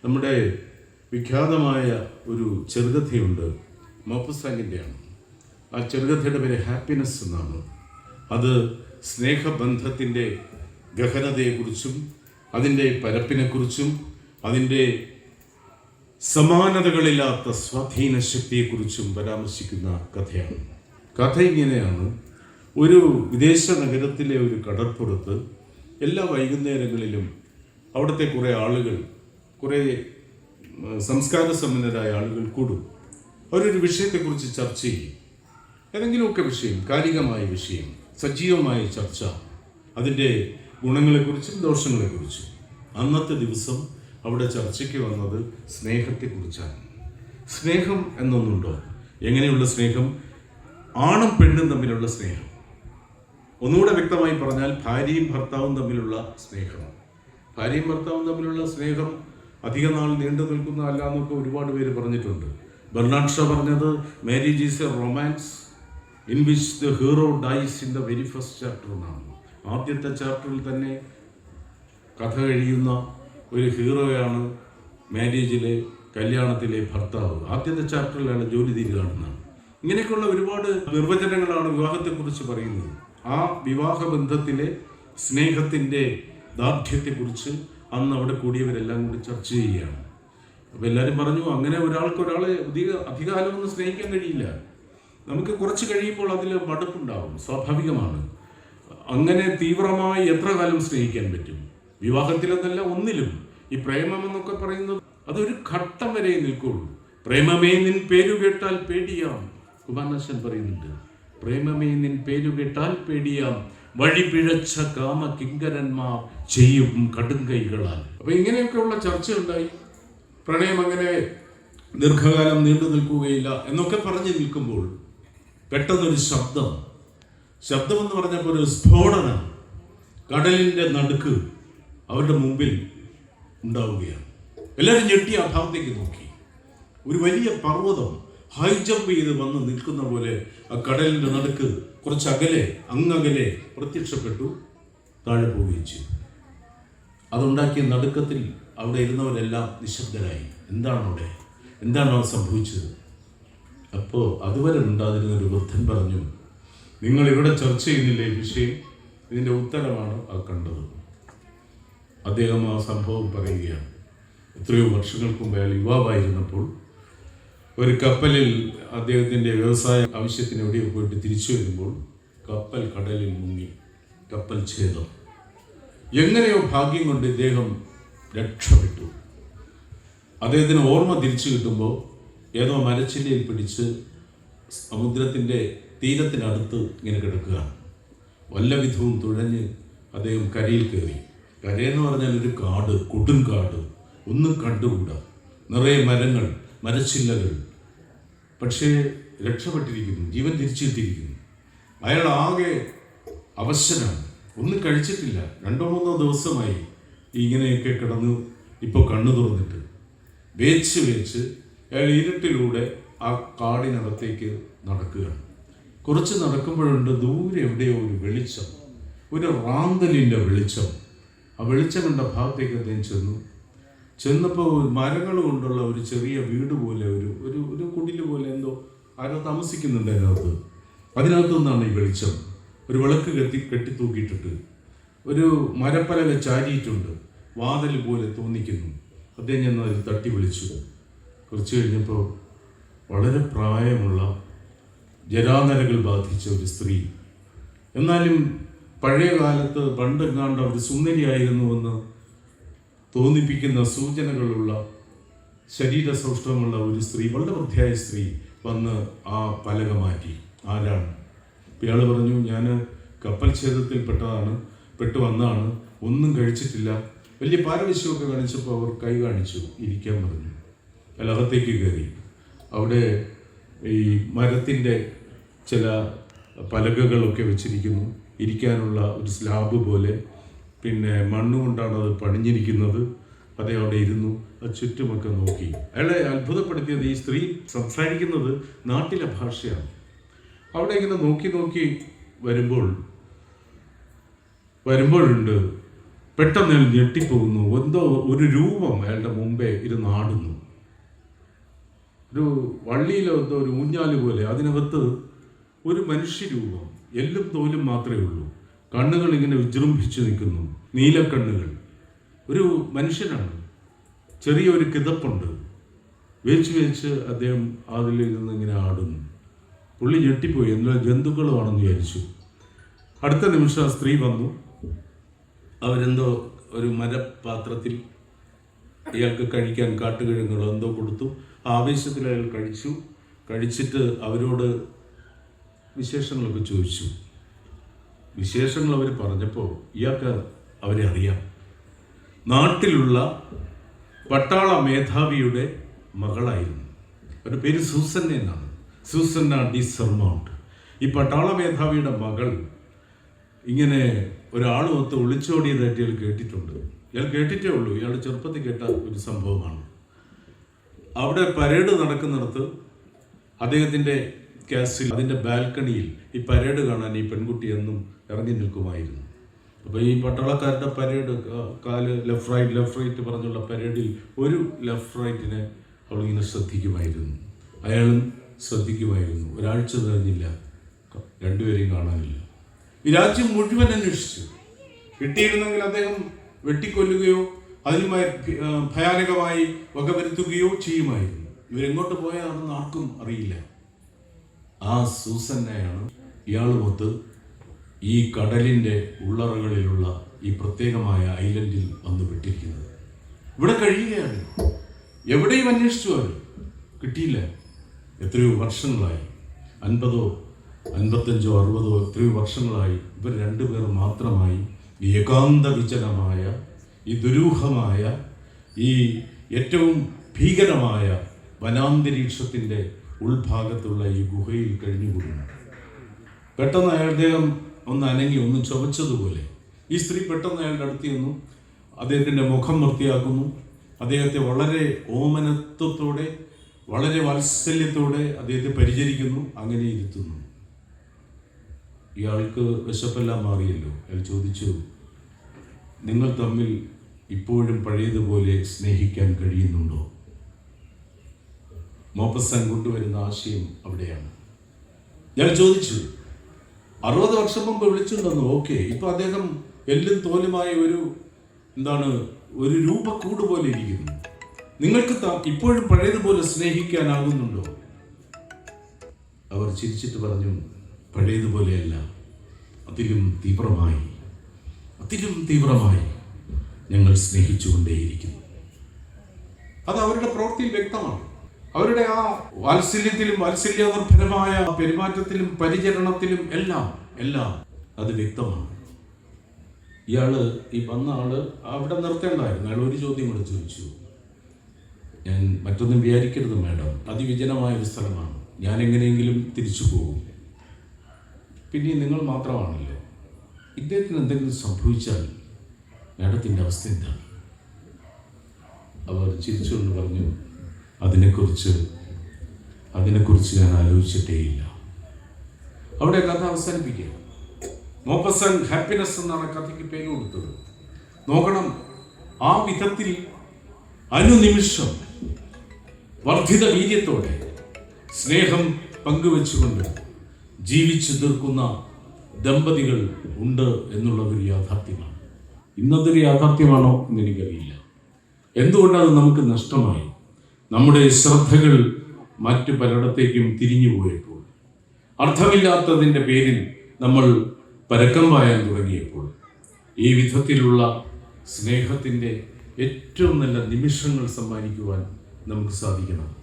നമ്മുടെ വിഖ്യാതമായ ഒരു ചെറുകഥയുണ്ട്, മപ്പുസാങ്ങിൻ്റെയാണ്. ആ ചെറുകഥയുടെ പേര് ഹാപ്പിനെസ് എന്നാണ്. അത് സ്നേഹബന്ധത്തിൻ്റെ ഗഹനതയെക്കുറിച്ചും അതിൻ്റെ പരപ്പിനെക്കുറിച്ചും അതിൻ്റെ സമാനതകളില്ലാത്ത സ്വാധീന ശക്തിയെക്കുറിച്ചും പരാമർശിക്കുന്ന കഥയാണ്. കഥ ഇങ്ങനെയാണ്: ഒരു വിദേശ നഗരത്തിലെ ഒരു കടൽപ്പുറത്ത് എല്ലാ വൈകുന്നേരങ്ങളിലും അവിടുത്തെ കുറേ ആളുകൾ, കുറേ സംസ്കാര സമ്പന്നരായ ആളുകൾ കൂടും. അവരൊരു വിഷയത്തെക്കുറിച്ച് ചർച്ച ചെയ്യും. ഏതെങ്കിലുമൊക്കെ വിഷയം, കാലികമായ വിഷയം, സജീവമായ ചർച്ച, അതിൻ്റെ ഗുണങ്ങളെക്കുറിച്ചും ദോഷങ്ങളെക്കുറിച്ചും. അന്നത്തെ ദിവസം അവിടെ ചർച്ചയ്ക്ക് വന്നത് സ്നേഹത്തെക്കുറിച്ചാണ്. സ്നേഹം എന്നൊന്നുണ്ടോ? എങ്ങനെയുള്ള സ്നേഹം? ആണും പെണ്ണും തമ്മിലുള്ള സ്നേഹം. ഒന്നുകൂടെ വ്യക്തമായി പറഞ്ഞാൽ ഭാര്യയും ഭർത്താവും തമ്മിലുള്ള സ്നേഹം. ഭാര്യയും ഭർത്താവും തമ്മിലുള്ള സ്നേഹം അധിക നാൾ നീണ്ടു നിൽക്കുന്ന അല്ല എന്നൊക്കെ ഒരുപാട് പേര് പറഞ്ഞിട്ടുണ്ട്. ബെർണാഡ് ഷാ പറഞ്ഞത് marriage is a romance in which the hero dies in the very first chapter എന്നാണ്. ആദ്യത്തെ ചാപ്റ്ററിൽ തന്നെ കഥ കഴിയുന്ന ഒരു ഹീറോയാണ് മാരേജിലെ, കല്യാണത്തിലെ ഭർത്താവ്. ആദ്യത്തെ ചാപ്റ്ററിലാണ് ജോലി തീരുകയാണെന്നാണ്. ഇങ്ങനെയൊക്കെയുള്ള ഒരുപാട് നിർവചനങ്ങളാണ് വിവാഹത്തെക്കുറിച്ച് പറയുന്നത്. ആ വിവാഹബന്ധത്തിലെ സ്നേഹത്തിൻ്റെ ദാർഢ്യത്തെക്കുറിച്ച് അന്ന് അവിടെ കൂടിയവരെല്ലാം കൂടി ചർച്ച ചെയ്യുകയാണ്. അപ്പോൾ എല്ലാവരും പറഞ്ഞു, അങ്ങനെ ഒരാളെ അധികാലമൊന്നും സ്നേഹിക്കാൻ കഴിയില്ല. നമുക്ക് കുറച്ച് കഴിയുമ്പോൾ അതിൽ മടുപ്പുണ്ടാവും, സ്വാഭാവികമാണ്. അങ്ങനെ തീവ്രമായി എത്ര കാലം സ്നേഹിക്കാൻ പറ്റും? വിവാഹത്തിലെന്നല്ല, ഒന്നിലും. ഈ പ്രേമം എന്നൊക്കെ പറയുന്നത് അതൊരു ഘട്ടം വരെ നിൽക്കുള്ളൂ. പ്രേമമേ നിൻ പേരു കേട്ടാൽ പേടിയാം, കുമാരനാശൻ പറയുന്നുണ്ട്. പ്രേമമേ നിൻ പേരു കേട്ടാൽ പേടിയാം, വഴി പിഴച്ച കാമ കിങ്കരന്മാർ ചെയ്യും കടുങ്കൈകളാൽ. അപ്പൊ ഇങ്ങനെയൊക്കെയുള്ള ചർച്ച ഉണ്ടായി. പ്രണയം അങ്ങനെ ദീർഘകാലം നീണ്ടു നിൽക്കുകയില്ല എന്നൊക്കെ പറഞ്ഞു നിൽക്കുമ്പോൾ പെട്ടെന്നൊരു ശബ്ദം എന്ന് പറഞ്ഞപ്പോൾ ഒരു സ്ഫോടനം കടലിന്റെ നടുക്ക് അവരുടെ മുമ്പിൽ ഉണ്ടാവുകയാണ്. എല്ലാവരും ഞെട്ടി ആ ഭാഗത്തേക്ക് നോക്കി. ഒരു വലിയ പർവ്വതം ഹൈ ജമ്പ് ചെയ്ത് വന്ന് നിൽക്കുന്ന പോലെ ആ കടലിന്റെ നടുക്ക് കുറച്ചകലെ, അങ്ങകലെ പ്രത്യക്ഷപ്പെട്ടു, താഴെ പോവുകയും ചെയ്തു. അതുണ്ടാക്കിയ നടുക്കത്തിൽ അവിടെ ഇരുന്നവരെല്ലാം നിശബ്ദരായി. എന്താണോ സംഭവിച്ചത്? അപ്പോൾ അതുവരെ ഉണ്ടാതിരുന്ന ഒരു വൃദ്ധൻ പറഞ്ഞു, നിങ്ങൾ ഇവിടെ ചർച്ച ചെയ്യുന്നില്ലേ ഈ വിഷയം? ഇതിൻ്റെ ഉത്തരമാണ് ആ കണ്ടത്. അദ്ദേഹം ആ സംഭവം പറയുകയാണ്. എത്രയോ വർഷങ്ങൾക്ക് മുമ്പ് അയാൾ യുവാവായിരുന്നപ്പോൾ ഒരു കപ്പലിൽ അദ്ദേഹത്തിൻ്റെ വ്യവസായ ആവശ്യത്തിന് എവിടെയോ പോയിട്ട് തിരിച്ചു വരുമ്പോൾ കപ്പൽ കടലിൽ മുങ്ങി, കപ്പൽ ഛേദം. എങ്ങനെയോ ഭാഗ്യം കൊണ്ട് ഇദ്ദേഹം രക്ഷപ്പെട്ടു. അദ്ദേഹത്തിന് ഓർമ്മ തിരിച്ചു കിട്ടുമ്പോൾ ഏതോ മരച്ചില്ലയിൽ പിടിച്ച് സമുദ്രത്തിൻ്റെ തീരത്തിനടുത്ത് ഇങ്ങനെ കിടക്കുകയാണ്. വല്ലവിധവും തുഴഞ്ഞ് അദ്ദേഹം കരയിൽ കയറി. കരയെന്ന് പറഞ്ഞാൽ ഒരു കാട്, കൊടുങ്കാട്, ഒന്നും കണ്ടുകൂടാ, നിറയെ മരങ്ങൾ, മരച്ചില്ലകൾ. പക്ഷേ രക്ഷപ്പെട്ടിരിക്കുന്നു, ജീവൻ തിരിച്ചു കിട്ടിയിരിക്കുന്നു. അയാൾ ആകെ അവശനാണ്, ഒന്നും കഴിച്ചിട്ടില്ല. 2-3 ദിവസമായി ഇങ്ങനെയൊക്കെ കിടന്നു. ഇപ്പോൾ കണ്ണു തുറന്നിട്ട് വേച്ച് അയാൾ ഇരുട്ടിലൂടെ ആ കാടിനകത്തേക്ക് നടക്കുകയാണ്. കുറച്ച് നടക്കുമ്പോഴുണ്ട് ദൂരെ എവിടെയോ ഒരു വെളിച്ചം, ഒരു റാന്തലിൻ്റെ വെളിച്ചം. ആ വെളിച്ചം കണ്ട ഭാഗത്തേക്ക് അദ്ദേഹം ചെന്നപ്പോൾ മരങ്ങൾ കൊണ്ടുള്ള ഒരു ചെറിയ വീട് പോലെ, ഒരു കുടില് പോലെ എന്തോ ആരോ താമസിക്കുന്നുണ്ട് അതിനകത്തു നിന്നാണ് ഈ വെളിച്ചം. ഒരു വിളക്ക് കെട്ടിത്തൂക്കിയിട്ടിട്ട് ഒരു മരപ്പലക ചാരിയിട്ടുണ്ട്, വാതിൽ പോലെ തോന്നിക്കുന്നു. അദ്ദേഹം ഞാൻ അതിൽ തട്ടി വിളിച്ചു. കുറച്ച് കഴിഞ്ഞപ്പോൾ വളരെ പ്രായമുള്ള ജരാനരകൾ ബാധിച്ച ഒരു സ്ത്രീ, എന്നാലും പഴയ കാലത്ത് പണ്ടെങ്ങാണ്ട് അവർ സുന്ദരിയായിരുന്നുവെന്ന് തോന്നിപ്പിക്കുന്ന സൂചനകളുള്ള ശരീര സൗഷ്ഠവമുള്ള ഒരു സ്ത്രീ, വളരെ വൃദ്ധയായ സ്ത്രീ വന്ന് ആ പലക മാറ്റി. ആരാണ്? ഇയാൾ പറഞ്ഞു, ഞാൻ കപ്പൽ ഛേദത്തിൽ പെട്ടു വന്നാണ്, ഒന്നും കഴിച്ചിട്ടില്ല. വലിയ പാരവശ്യമൊക്കെ കാണിച്ചപ്പോൾ അവർ കൈ കാണിച്ചു, ഇരിക്കാൻ പറഞ്ഞു. അയാൾ അകത്തേക്ക് കയറി. അവിടെ ഈ മരത്തിൻ്റെ ചില പലകകളൊക്കെ വെച്ചിരിക്കുന്നു, ഇരിക്കാനുള്ള ഒരു സ്ലാബ് പോലെ. പിന്നെ മണ്ണുകൊണ്ടാണ് അത് പണിഞ്ഞിരിക്കുന്നത്. അതേ അവിടെ ഇരുന്നു, ആ ചുറ്റുമൊക്കെ നോക്കി. അയാളെ അത്ഭുതപ്പെടുത്തിയത് ഈ സ്ത്രീ സംസാരിക്കുന്നത് നാട്ടിലെ ഭാഷയാണ്. അവിടെ ഇങ്ങനെ നോക്കി വരുമ്പോഴുണ്ട് പെട്ടെന്ന് അയാൾ ഞെട്ടിപ്പോകുന്നു. എന്തോ ഒരു രൂപം അയാളുടെ മുമ്പേ ഇരുന്നാടുന്നു. ഒരു വള്ളിയിലോ എന്തോ ഒരു ഊഞ്ഞാല് പോലെ, അതിനകത്ത് ഒരു മനുഷ്യരൂപം, എല്ലും തോലും മാത്രമേ ഉള്ളൂ. കണ്ണുകൾ ഇങ്ങനെ വിജൃംഭിച്ച് നിൽക്കുന്നു, നീലക്കണ്ണുകൾ. ഒരു മനുഷ്യനാണ്, ചെറിയൊരു കിതപ്പുണ്ട്. വേച്ച് അദ്ദേഹം അതിലിരുന്ന് ഇങ്ങനെ ആടുന്നു. പുള്ളി ഞെട്ടിപ്പോയി, എന്നാൽ ജന്തുക്കളുമാണെന്ന് വിചാരിച്ചു. അടുത്ത നിമിഷം ആ സ്ത്രീ വന്നു. അവരെന്തോ ഒരു മരപാത്രത്തിൽ ഇയാൾക്ക് കഴിക്കാൻ കാട്ടുകിഴങ്ങുകളോ എന്തോ കൊടുത്തു. ആ ആവേശത്തിൽ അയാൾ കഴിച്ചിട്ട് അവരോട് വിശേഷങ്ങളൊക്കെ ചോദിച്ചു. വിശേഷങ്ങൾ അവർ പറഞ്ഞപ്പോൾ ഇയാൾക്ക് അവരെ അറിയാം. നാട്ടിലുള്ള പട്ടാള മേധാവിയുടെ മകളായിരുന്നു. അവരുടെ പേര് സൂസന്ന എന്നാണ്, സൂസന്ന ഡി സെർമൗണ്ട്. ഈ പട്ടാള മേധാവിയുടെ മകൾ ഇങ്ങനെ ഒരാളുമൊത്ത് ഒളിച്ചോടിയതായിട്ട് ഇയാൾ കേട്ടിട്ടുണ്ട്. ഇയാൾ കേട്ടിട്ടേ ഉള്ളൂ, ഇയാൾ ചെറുപ്പത്തിൽ കേട്ട ഒരു സംഭവമാണ്. അവിടെ പരേഡ് നടക്കുന്നിടത്ത് അദ്ദേഹത്തിൻ്റെ കാസിൽ, അതിൻ്റെ ബാൽക്കണിയിൽ ഈ പരേഡ് കാണാൻ ഈ പെൺകുട്ടി എന്നും ഇറങ്ങി നിൽക്കുമായിരുന്നു. അപ്പോൾ ഈ പട്ടാളക്കാരുടെ പരേഡ്, കാല് ലെഫ്റ്റ് റൈറ്റ് പറഞ്ഞുള്ള പരേഡിൽ ഒരു ലെഫ്റ്റ് റൈറ്റിനെ അവളിങ്ങനെ ശ്രദ്ധിക്കുമായിരുന്നു. അയാളും ശ്രദ്ധിക്കുമായിരുന്നു. ഒരാഴ്ച കഴിഞ്ഞില്ല, രണ്ടുപേരെയും കാണാനില്ല. ഈ രാജ്യം മുഴുവൻ അന്വേഷിച്ചു. കിട്ടിയിരുന്നെങ്കിൽ അദ്ദേഹം വെട്ടിക്കൊല്ലുകയോ അതിനുമായി ഭയാനകമായി വകവരുത്തുകയോ ചെയ്യുമായിരുന്നു. ഇവരെങ്ങോട്ട് പോയാണെന്ന് ആർക്കും അറിയില്ല. ആ സൂസന്നയാണ് ഇയാളുമൊത്ത് ഈ കടലിൻ്റെ ഉള്ളറകളിലുള്ള ഈ പ്രത്യേകമായ ഐലൻഡിൽ വന്നു വിട്ടിരിക്കുന്നത്. ഇവിടെ കഴിയുകയാണ്. എവിടെയും അന്വേഷിച്ചു, അവർ കിട്ടിയില്ല. എത്രയോ വർഷങ്ങളായി, 50, 55, 60 എത്രയോ വർഷങ്ങളായി ഇവർ രണ്ടുപേർ മാത്രമായി ഈ ഏകാന്ത വിജനമായ, ഈ ദുരൂഹമായ, ഈ ഏറ്റവും ഭീകരമായ വനാന്തരീക്ഷത്തിൻ്റെ ഉൾഭാഗത്തുള്ള ഈ ഗുഹയിൽ കഴിഞ്ഞുകൂടുന്നു. പെട്ടെന്ന് അദ്ദേഹം ഒന്ന് അനങ്ങി, ഒന്ന് ചുവച്ചതുപോലെ ഈ സ്ത്രീ പെട്ടെന്ന് അയാളുടെ അടുത്ത് ചെന്നു. അദ്ദേഹത്തിൻ്റെ മുഖം വൃത്തിയാക്കുന്നു. അദ്ദേഹത്തെ വളരെ ഓമനത്വത്തോടെ, വളരെ വാത്സല്യത്തോടെ അദ്ദേഹത്തെ പരിചരിക്കുന്നു. അങ്ങനെ ഇരുത്തുന്നു. ഇയാൾക്ക് വിശപ്പെല്ലാം മാറിയല്ലോ. അയാൾ ചോദിച്ചു, നിങ്ങൾ തമ്മിൽ ഇപ്പോഴും പഴയതുപോലെ സ്നേഹിക്കാൻ കഴിയുന്നുണ്ടോ? മോപ്പസൻ കൊണ്ടുവരുന്ന ആശയം അവിടെയാണ്. ഞാൻ ചോദിച്ചു, 60 വർഷം മുമ്പ് വിളിച്ചു തന്നു, ഓക്കെ. ഇപ്പൊ അദ്ദേഹം എല്ലും തോലുമായ ഒരു രൂപക്കൂട് പോലെ ഇരിക്കുന്നു. നിങ്ങൾക്ക് ഇപ്പോഴും പഴയതുപോലെ സ്നേഹിക്കാനാകുന്നുണ്ടോ? അവർ ചിരിച്ചിട്ട് പറഞ്ഞു, പഴയതുപോലെയല്ല, അതിലും തീവ്രമായി ഞങ്ങൾ സ്നേഹിച്ചുകൊണ്ടേയിരിക്കുന്നു. അത് അവരുടെ പ്രവൃത്തിയിൽ വ്യക്തമാണ്. അവരുടെ ആ വാത്സല്യനിർഭരമായ പെരുമാറ്റത്തിലും പരിചരണത്തിലും എല്ലാം അത് വ്യക്തമാണ്. ഈ വന്ന ആള് അവിടെ നിർത്തേണ്ടായിരുന്നു. അയാൾ ഒരു ചോദ്യം കൂടെ ചോദിച്ചു. ഞാൻ മറ്റൊന്നും വിചാരിക്കരുത് മാഡം, അതിവിജനമായ ഒരു സ്ഥലമാണ്, ഞാൻ എങ്ങനെയെങ്കിലും തിരിച്ചു പോകും. പിന്നെ നിങ്ങൾ മാത്രമാണല്ലോ, ഇദ്ദേഹത്തിന് എന്തെങ്കിലും സംഭവിച്ചാൽ മാഡത്തിൻ്റെ അവസ്ഥ എന്താണ്? അവർ ചിരിച്ചുകൊണ്ട് പറഞ്ഞു, അതിനെക്കുറിച്ച് ഞാൻ ആലോചിച്ചിട്ടേയില്ല. അവിടെ കഥ അവസാനിപ്പിക്കുക. മോപ്പസൺ ഹാപ്പിനെസ് എന്നാണ് കഥയ്ക്ക് പേര് കൊടുത്തത്. നോക്കണം, ആ വിധത്തിൽ അനുനിമിഷം വർദ്ധിത വീര്യത്തോടെ സ്നേഹം പങ്കുവെച്ചുകൊണ്ട് ജീവിച്ചു തീർക്കുന്ന ദമ്പതികൾ ഉണ്ട് എന്നുള്ളതൊരു യാഥാർത്ഥ്യമാണ്. ഇന്നതൊരു യാഥാർത്ഥ്യമാണോ എന്നെനിക്കറിയില്ല. എന്തുകൊണ്ടത് നമുക്ക് നഷ്ടമായി? നമ്മുടെ ശ്രദ്ധകൾ മറ്റു പലയിടത്തേക്കും തിരിഞ്ഞു പോയപ്പോൾ, അർത്ഥമില്ലാത്തതിൻ്റെ പേരിൽ നമ്മൾ പരക്കം പായാൻ തുടങ്ങിയപ്പോൾ, ഈ വിധത്തിലുള്ള സ്നേഹത്തിൻ്റെ ഏറ്റവും നല്ല നിമിഷങ്ങൾ സമ്മാനിക്കുവാൻ നമുക്ക് സാധിക്കണം.